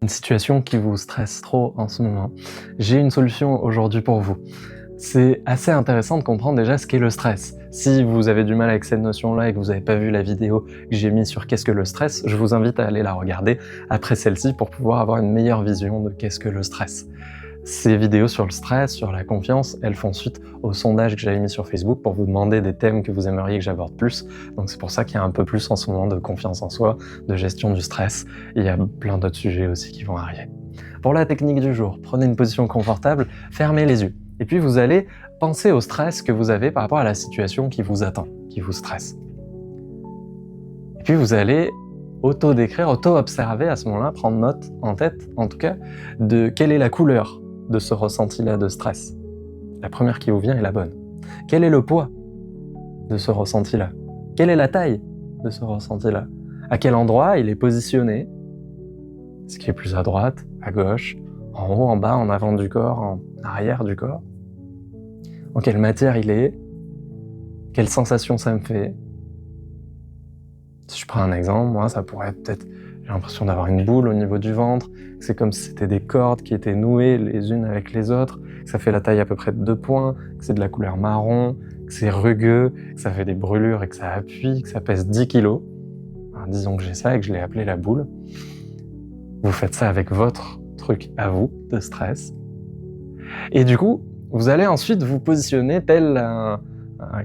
Une situation qui vous stresse trop en ce moment, j'ai une solution aujourd'hui pour vous. C'est assez intéressant de comprendre déjà ce qu'est le stress. Si vous avez du mal avec cette notion-là et que vous n'avez pas vu la vidéo que j'ai mise sur qu'est-ce que le stress, je vous invite à aller la regarder après celle-ci pour pouvoir avoir une meilleure vision de qu'est-ce que le stress. Ces vidéos sur le stress, sur la confiance, elles font suite au sondage que j'avais mis sur Facebook pour vous demander des thèmes que vous aimeriez que j'aborde plus. Donc c'est pour ça qu'il y a un peu plus en ce moment de confiance en soi, de gestion du stress. Et il y a plein d'autres sujets aussi qui vont arriver. Pour la technique du jour, prenez une position confortable, fermez les yeux. Et puis vous allez penser au stress que vous avez par rapport à la situation qui vous attend, qui vous stresse. Et puis vous allez auto-décrire, auto-observer à ce moment-là, prendre note en tête en tout cas, de quelle est la couleur de ce ressenti-là de stress. La première qui vous vient est la bonne. Quel est le poids de ce ressenti-là? Quelle est la taille de ce ressenti-là? À quel endroit il est positionné? Est-ce qu'il est plus à droite, à gauche, en haut, en bas, en avant du corps, en arrière du corps? En quelle matière il est? Quelle sensation ça me fait? Si je prends un exemple, moi ça pourrait être peut-être, j'ai l'impression d'avoir une boule au niveau du ventre, que c'est comme si c'était des cordes qui étaient nouées les unes avec les autres, que ça fait la taille à peu près de 2 points, que c'est de la couleur marron, que c'est rugueux, que ça fait des brûlures et que ça appuie, que ça pèse 10 kilos. Alors, disons que j'ai ça et que je l'ai appelé la boule. Vous faites ça avec votre truc à vous de stress. Et du coup, vous allez ensuite vous positionner tel un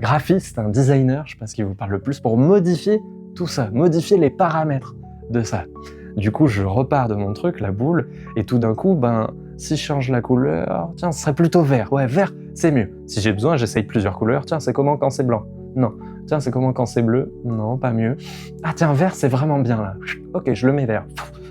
graphiste, un designer, je sais pas ce qui vous parle le plus, pour modifier tout ça, modifier les paramètres de ça. Du coup, je repars de mon truc, la boule, et tout d'un coup, si je change la couleur, tiens, ce serait plutôt vert. Ouais, vert, c'est mieux. Si j'ai besoin, j'essaye plusieurs couleurs. Tiens, c'est comment quand c'est blanc? Non. Tiens, c'est comment quand c'est bleu? Non, pas mieux. Ah tiens, vert, c'est vraiment bien là. Ok, je le mets vert.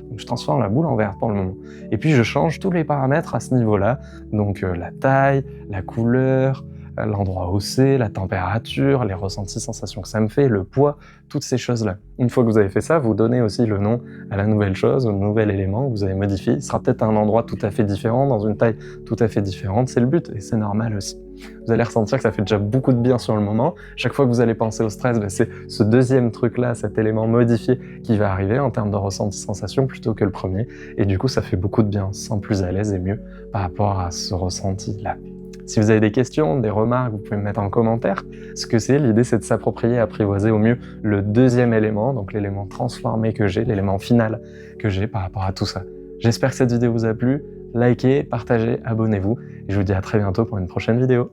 Donc, je transforme la boule en vert pour le moment. Et puis, je change tous les paramètres à ce niveau-là. Donc, la taille, la couleur, l'endroit où c'est, la température, les ressentis, sensations que ça me fait, le poids, toutes ces choses-là. Une fois que vous avez fait ça, vous donnez aussi le nom à la nouvelle chose, au nouvel élément que vous avez modifié. Il sera peut-être à un endroit tout à fait différent, dans une taille tout à fait différente. C'est le but et c'est normal aussi. Vous allez ressentir que ça fait déjà beaucoup de bien sur le moment. Chaque fois que vous allez penser au stress, c'est ce deuxième truc-là, cet élément modifié qui va arriver en termes de ressenti sensation plutôt que le premier. Et du coup, ça fait beaucoup de bien, on se sent plus à l'aise et mieux par rapport à ce ressenti-là. Si vous avez des questions, des remarques, vous pouvez me mettre en commentaire ce que c'est. L'idée, c'est de s'approprier, apprivoiser au mieux le deuxième élément, donc l'élément transformé que j'ai, l'élément final que j'ai par rapport à tout ça. J'espère que cette vidéo vous a plu. Likez, partagez, abonnez-vous et je vous dis à très bientôt pour une prochaine vidéo.